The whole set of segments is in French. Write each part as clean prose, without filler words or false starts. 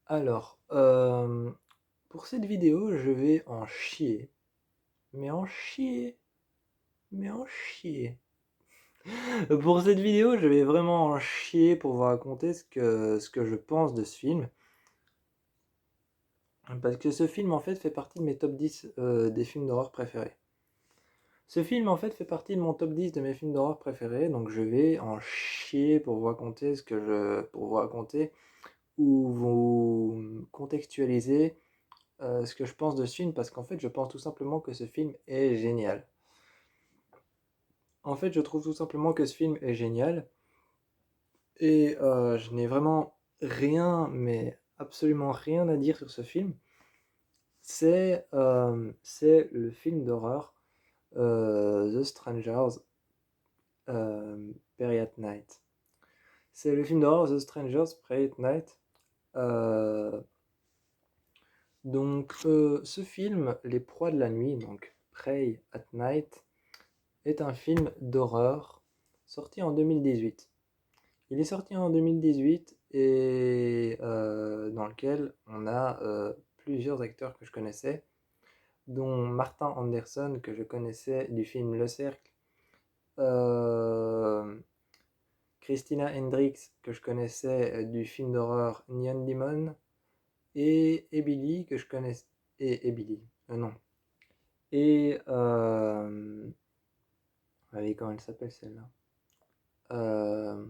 Alors, pour cette vidéo, je vais en chier. Mais en chier. Mais en chier. Pour cette vidéo, je vais vraiment en chier pour vous raconter ce que je pense de ce film. Parce que ce film, en fait, fait partie de mes top 10 des films d'horreur préférés. Ce film, en fait, fait partie de mon top 10 de mes films d'horreur préférés. Donc, je vais en chier pour vous raconter pour vous raconter ou vous contextualiser ce que je pense de ce film, parce qu'en fait, je pense tout simplement que ce film est génial. En fait, je trouve tout simplement que ce film est génial, et je n'ai vraiment rien, mais absolument rien à dire sur ce film. C'est le film d'horreur The Strangers Prey at Night. C'est le film d'horreur The Strangers Prey at Night. Euh, ce film, Les Proies de la Nuit, donc Prey at Night, est un film d'horreur sorti en 2018. Il est sorti en 2018 et dans lequel on a plusieurs acteurs que je connaissais, dont Martin Anderson que je connaissais du film Le Cercle, euh, Christina Hendricks que je connaissais du film d'horreur Neon Demon, et Emily que je connaissais... Et Emily, non. Et... allez, comment elle s'appelle celle-là? euh,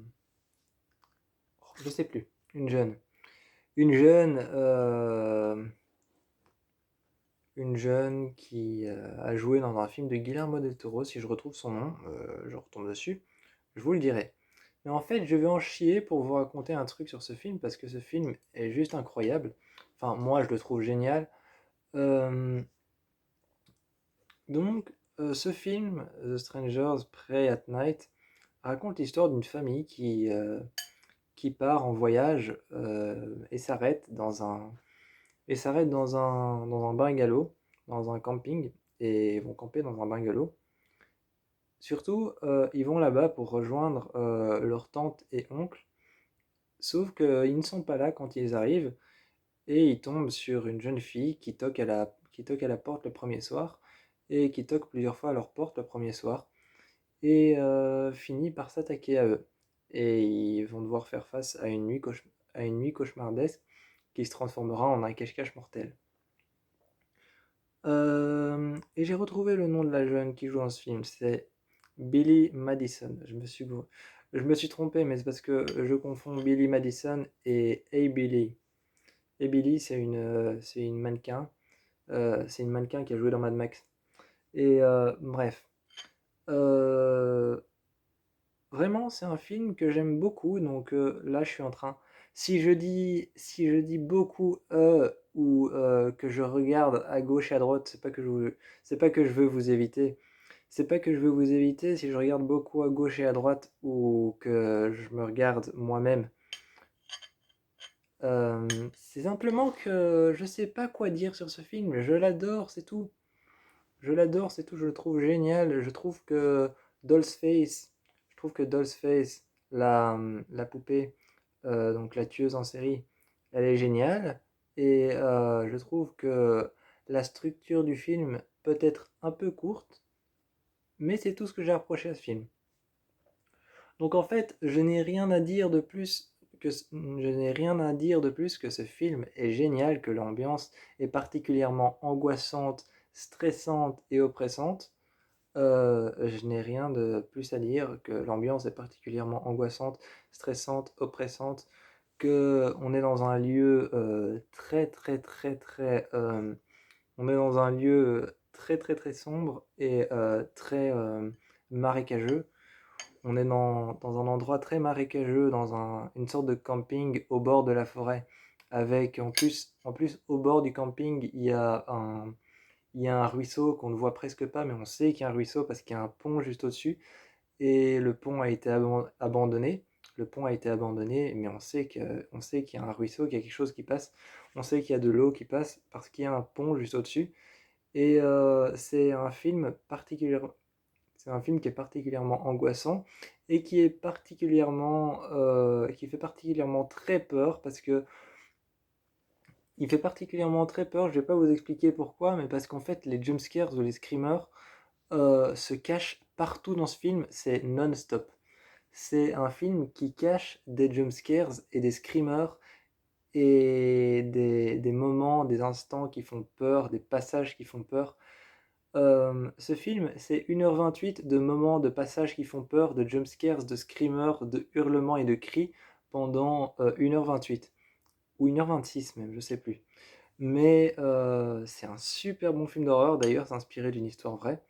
je sais plus. Une jeune. Une jeune, une jeune qui a joué dans un film de Guillermo del Toro. Si je retrouve son nom, je retombe dessus, je vous le dirai. Mais en fait, je vais en chier pour vous raconter un truc sur ce film parce que ce film est juste incroyable. Enfin, moi, je le trouve génial. Euh, ce film, The Strangers Prey at Night, raconte l'histoire d'une famille qui part en voyage et s'arrête dans un bungalow, dans un camping, et vont camper dans un bungalow. Surtout, ils vont là-bas pour rejoindre leur tante et oncle, sauf qu'ils ne sont pas là quand ils arrivent, et ils tombent sur une jeune fille qui toque à la porte le premier soir, et qui toque plusieurs fois à leur porte le premier soir, et finit par s'attaquer à eux. Et ils vont devoir faire face à à une nuit cauchemardesque qui se transformera en un cache-cache mortel. Et j'ai retrouvé le nom de la jeune qui joue dans ce film, c'est Billy Madison. Je me suis trompé, mais c'est parce que je confonds Billy Madison et Hey Billy. Hey Billy, c'est une mannequin. C'est une mannequin qui a joué dans Mad Max. Et bref. Euh, Vraiment, c'est un film que j'aime beaucoup, donc là, je suis en train. Si je dis beaucoup ou que je regarde à gauche et à droite, c'est pas que je veux vous éviter. C'est pas que je veux vous éviter si je regarde beaucoup à gauche et à droite ou que je me regarde moi-même. C'est simplement que je sais pas quoi dire sur ce film. Je l'adore, c'est tout. Je l'adore, c'est tout, je le trouve génial. Doll's Face, je trouve que Doll's Face, la poupée, donc la tueuse en série, elle est géniale. Et je trouve que la structure du film peut être un peu courte, mais c'est tout ce que j'ai reproché à ce film. Donc en fait, je n'ai rien à dire de plus que ce film est génial, que l'ambiance est particulièrement angoissante, stressante et oppressante. Je n'ai rien de plus à dire que l'ambiance est particulièrement angoissante, stressante, oppressante, que on est dans un lieu très très très très on est dans un lieu très très très sombre et très marécageux. On est dans un endroit très marécageux, une sorte de camping au bord de la forêt, avec en plus au bord du camping il y a un ruisseau qu'on ne voit presque pas, mais on sait qu'il y a un ruisseau parce qu'il y a un pont juste au-dessus. Et le pont a été abandonné. Le pont a été abandonné, mais on sait qu'il y a un ruisseau, qu'il y a quelque chose qui passe. On sait qu'il y a de l'eau qui passe parce qu'il y a un pont juste au-dessus. Et c'est un film qui est particulièrement angoissant et qui fait particulièrement très peur parce que Il fait particulièrement très peur, je vais pas vous expliquer pourquoi, mais parce qu'en fait les jumpscares ou les screamers se cachent partout dans ce film, c'est non-stop. C'est un film qui cache des jumpscares et des screamers et des moments, des instants qui font peur, des passages qui font peur. Ce film, c'est 1h28 de moments, de passages qui font peur, de jumpscares, de screamers, de hurlements et de cris pendant 1h28. Ou 1h26 même, je sais plus. Mais c'est un super bon film d'horreur, d'ailleurs, c'est inspiré d'une histoire vraie.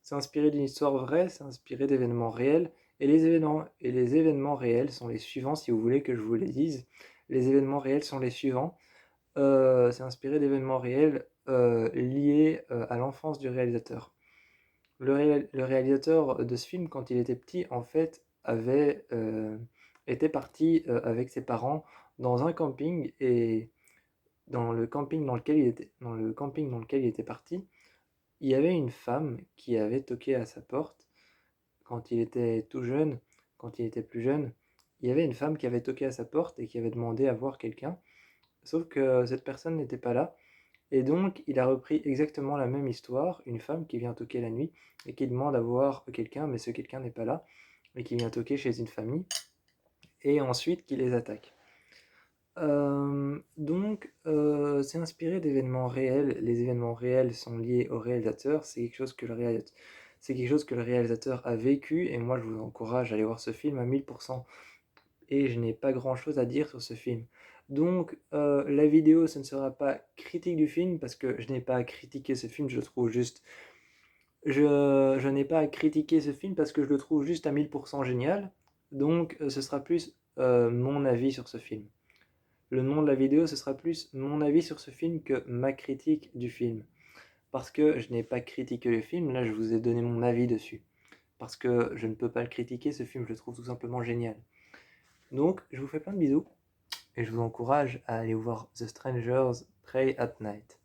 C'est inspiré d'une histoire vraie, c'est inspiré d'événements réels. Et les événements réels sont les suivants, si vous voulez que je vous les dise. Les événements réels sont les suivants. C'est inspiré d'événements réels liés à l'enfance du réalisateur. Le réalisateur de ce film, quand il était petit, en fait, était parti avec ses parents dans un camping et dans le camping dans lequel il était parti, il y avait une femme qui avait toqué à sa porte quand il était tout jeune, quand il était plus jeune. Il y avait une femme qui avait toqué à sa porte et qui avait demandé à voir quelqu'un. Sauf que cette personne n'était pas là. Et donc, il a repris exactement la même histoire, une femme qui vient toquer la nuit et qui demande à voir quelqu'un, mais ce quelqu'un n'est pas là, et qui vient toquer chez une famille, et ensuite qui les attaque. C'est inspiré d'événements réels. Les événements réels sont liés au réalisateur. C'est quelque chose que le réalisateur a vécu. Et moi, je vous encourage à aller voir ce film à 1000%. Et je n'ai pas grand-chose à dire sur ce film. Donc, la vidéo, ce ne sera pas critique du film parce que je n'ai pas à critiquer ce film. Je le trouve juste. Je n'ai pas à critiquer ce film parce que je le trouve juste à 1000% génial. Donc, ce sera plus mon avis sur ce film. Le nom de la vidéo, ce sera plus mon avis sur ce film que ma critique du film. Parce que je n'ai pas critiqué le film, là je vous ai donné mon avis dessus. Parce que je ne peux pas le critiquer, ce film je le trouve tout simplement génial. Donc je vous fais plein de bisous et je vous encourage à aller voir The Strangers Pray at Night.